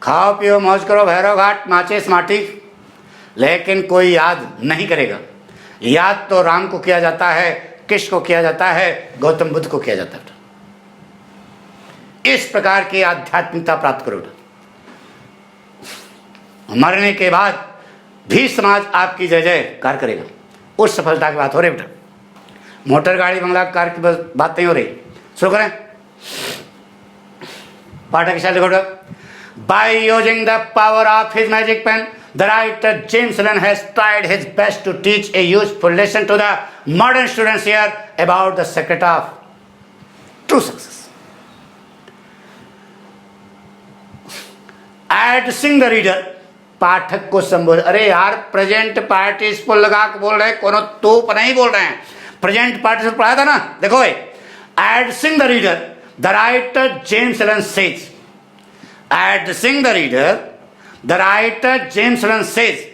खाओ पियो मौज करो, भैरव घाट माचिस माटी, लेकिन कोई याद नहीं करेगा। याद तो राम को किया जाता है, कृष्ण को किया जाता है, गौतम बुद्ध को किया जाता है। इस प्रकार की आध्यात्मिकता प्राप्त करो। मरने के बाद भी समाज आपकी जय जयकार करेगा। उस सफलता की बात हो रही बेटा, मोटर गाड़ी बंगला कार की बात नहीं हो रही। शुरू करें। पाठक शैली घोड़ा By using the power of his magic pen, the writer James Allen has tried his best to teach a useful lesson to the modern students here about the secret of true success. Addressing the reader, पाठक को संबोधित, अरे यार present participle लगा के बोल रहे, कोनो तोप नहीं बोल रहे हैं, प्रेजेंट पार्टिसिपल पढ़ाया था ना, देखो addressing the reader, the writer James Allen says, addressing the reader, the writer James Allen says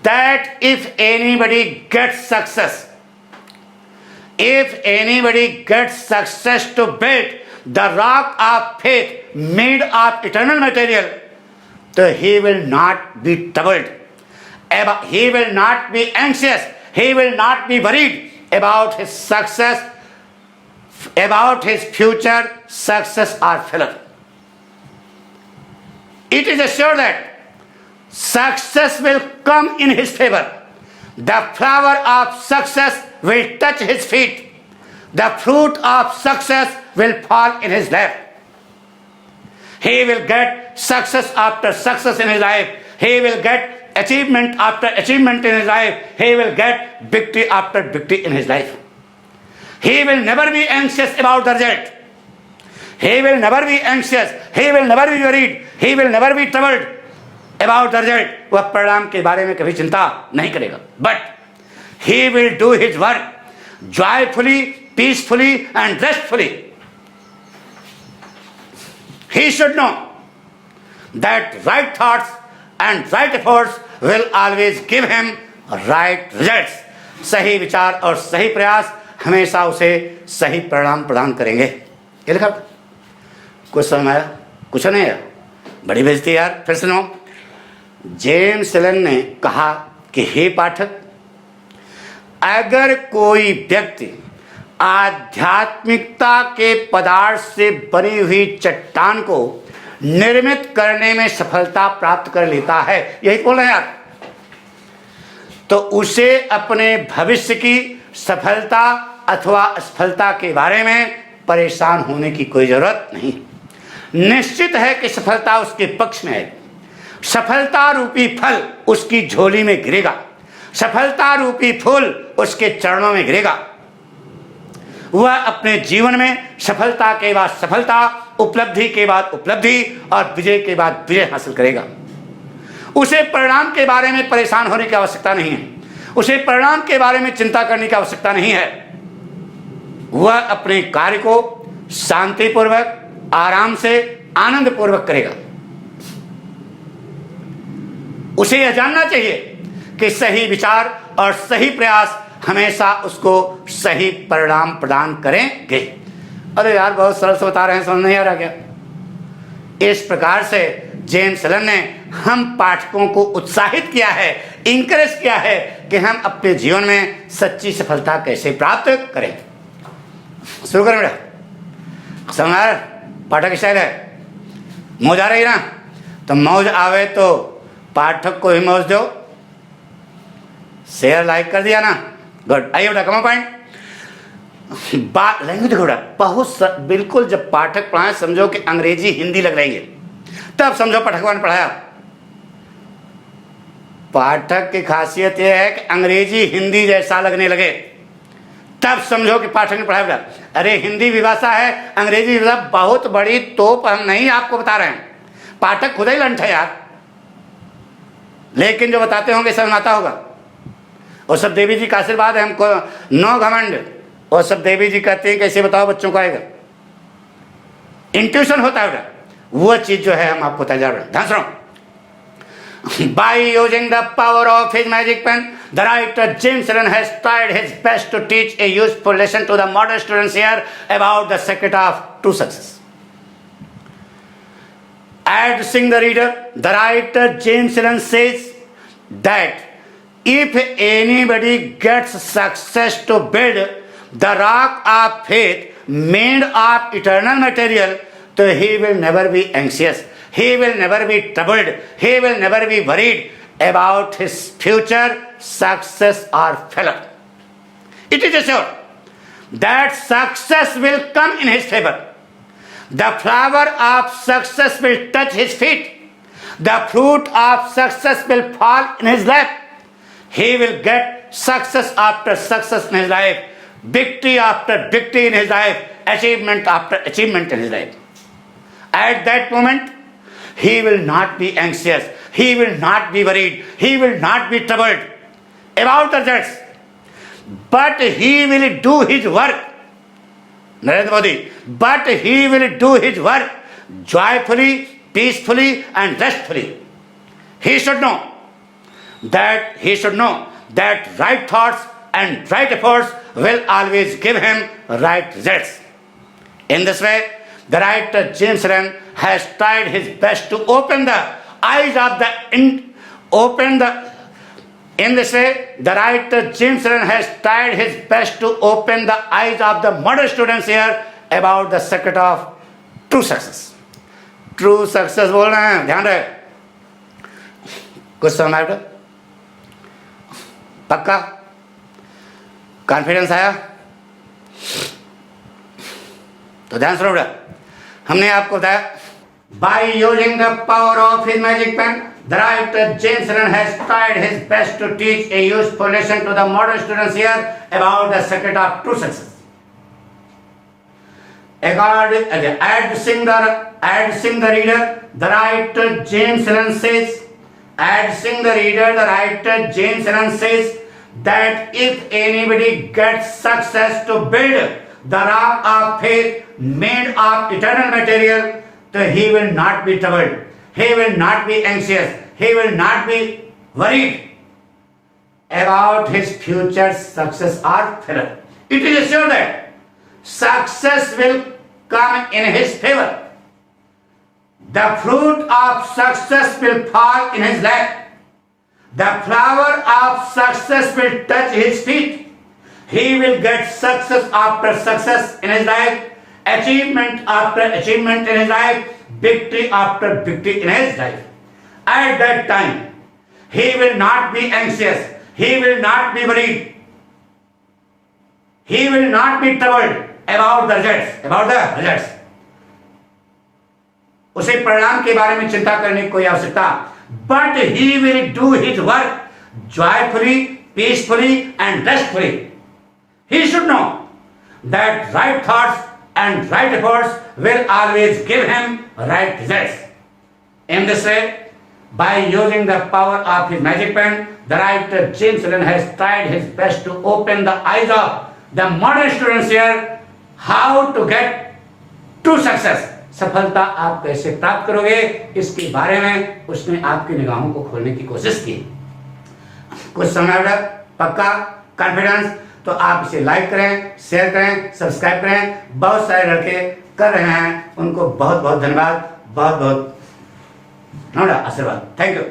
that if anybody gets success to build the rock of faith made of eternal material, so he will not be troubled, he will not be anxious, he will not be worried about his success, about his future success or failure. It is assured that success will come in his favor. The flower of success will touch his feet. The fruit of success will fall in his lap. He will get success after success in his life. He will get achievement after achievement in his life. He will get victory after victory in his life. He will never be anxious about the result. He will never be anxious. He will never be worried. He will never be troubled about the result. वह परिणाम के बारे में कभी चिंता नहीं करेगा. But he will do his work joyfully, peacefully and restfully. He should know that right thoughts and right efforts will always give him right results. सही विचार और सही प्रयास हमेशा उसे सही परिणाम प्रदान करेंगे. ये लिखा कुछ समझ आया? कुछ नहीं आया? बड़ी बेइज्जती यार. फिर सुनो, जेम्स एलन ने कहा कि हे पाठक, अगर कोई व्यक्ति आध्यात्मिकता के पदार्थ से बनी हुई चट्टान को निर्मित करने में सफलता प्राप्त कर लेता है, यही बोल रहे हैं यार, तो उसे अपने भविष्य की सफलता अथवा असफलता के बारे में परेशान होने की कोई जरूरत नहीं. निश्चित है कि सफलता उसके पक्ष में है. सफलता रूपी फल उसकी झोली में गिरेगा. सफलता रूपी फूल उसके चरणों में गिरेगा. वह अपने जीवन में सफलता के बाद सफलता, उपलब्धि के बाद उपलब्धि और विजय के बाद विजय हासिल करेगा. उसे परिणाम के बारे में परेशान होने की आवश्यकता नहीं है. उसे परिणाम के बारे में चिंता करने की आवश्यकता नहीं है. वह अपने कार्य को शांतिपूर्वक, आराम से, आनंद पूर्वक करेगा. उसे यह जानना चाहिए कि सही विचार और सही प्रयास हमेशा उसको सही परिणाम प्रदान करेंगे. अरे यार बहुत सरल से बता रहे हैं, समझ नहीं आ रहा क्या? इस प्रकार से जेम्स एलन ने हम पाठकों को उत्साहित किया है, इंकरेज किया है कि हम अपने जीवन में सच्ची सफलता कैसे प्राप्त करें. शुरू करें बेटा. समझ पाठक स्टाइल है. मौज आ रही ना? तो मौज आवे तो पाठक को ही मौज दो. शेयर लाइक कर दिया ना? गुड. आइए बेटा, कम पॉइंट. बात लैंग्वेज देखो बेटा, बहुत बिल्कुल जब पाठक पढ़ाए समझो कि अंग्रेजी हिंदी लग रही है, तब समझो पाठक ने पढ़ाया. पाठक की खासियत यह है कि अंग्रेजी हिंदी जैसा लगने लगे, तब समझो कि पाठक ने पढ़ाया. अरे हिंदी विभाषा है, अंग्रेजी विभाषा बहुत बड़ी तोप हम नहीं आपको बता रहे हैं. पाठक खुद ही लंठ है यार, लेकिन जो बताते होंगे समझ आता होगा. और सब देवी जी का आशीर्वाद है हमको, नो घमंड. और सब देवी जी कहते हैं कैसे बताओ बच्चों को आएगा. इंट्यूशन होता है, वो चीज जो है हम आपको बता जा रहे हैं. ध्यान सुनो. By using the power of his magic pen, the writer James Allen has tried his best to teach a useful lesson to the modern students here about the secret of true success. Addressing the reader, the writer James Allen says that if anybody gets success to build the rock of faith made of eternal material, so he will never be anxious. He will never be troubled. He will never be worried about his future success or failure. It is assured that success will come in his favor. The flower of success will touch his feet. The fruit of success will fall in his lap. He will get success after success in his life, victory after victory in his life, achievement after achievement in his life. At that moment, he will not be anxious. He will not be worried. He will not be troubled about the results. But he will do his work. Narendra Modi. But he will do his work joyfully, peacefully, and restfully. He should know that right thoughts and right efforts will always give him right results. In this way, the writer James Allen has tried his best to open the eyes of In this way, the writer James Allen has tried his best to open the eyes of the modern students here about the secret of true success. True success बोल रहे हैं, ध्यान रहे, कुछ समझ आया? पक्का confidence आया? तो ध्यान सुनो बेटा, हमने आपको बताया, by using the power of his magic pen, the writer James Allen has tried his best to teach a useful lesson to the modern students here about the secret of true success. Addressing the reader, the writer James Allen says, that if anybody gets success to build the rock of faith made of eternal material, then he will not be troubled. He will not be anxious. He will not be worried about his future success or failure. It is assured that success will come in his favor. The fruit of success will fall in his lap. The flower of success will touch his feet. He will get success after success in his life, achievement after achievement in his life, victory after victory in his life. At that time, he will not be anxious. He will not be worried. He will not be troubled about the results. उसे परिणाम के बारे में चिंता करने की कोई आवश्यकता, but he will do his work joyfully, peacefully, and restfully. He should know that right thoughts and right efforts will always give him right results. In this way, by using the power of his magic pen, the writer James Allen has tried his best to open the eyes of the modern students here how to get true success. सफलता आप कैसे प्राप्त करोगे, इसके बारे में उसने आपकी निगाहों को खोलने की कोशिश की. कुछ समझ आया? पक्का कॉन्फिडेंस? तो आप इसे लाइक करें, शेयर करें, सब्सक्राइब करें. बहुत सारे लड़के कर रहे हैं, उनको बहुत बहुत धन्यवाद, बहुत बहुत आशीर्वाद. Thank you.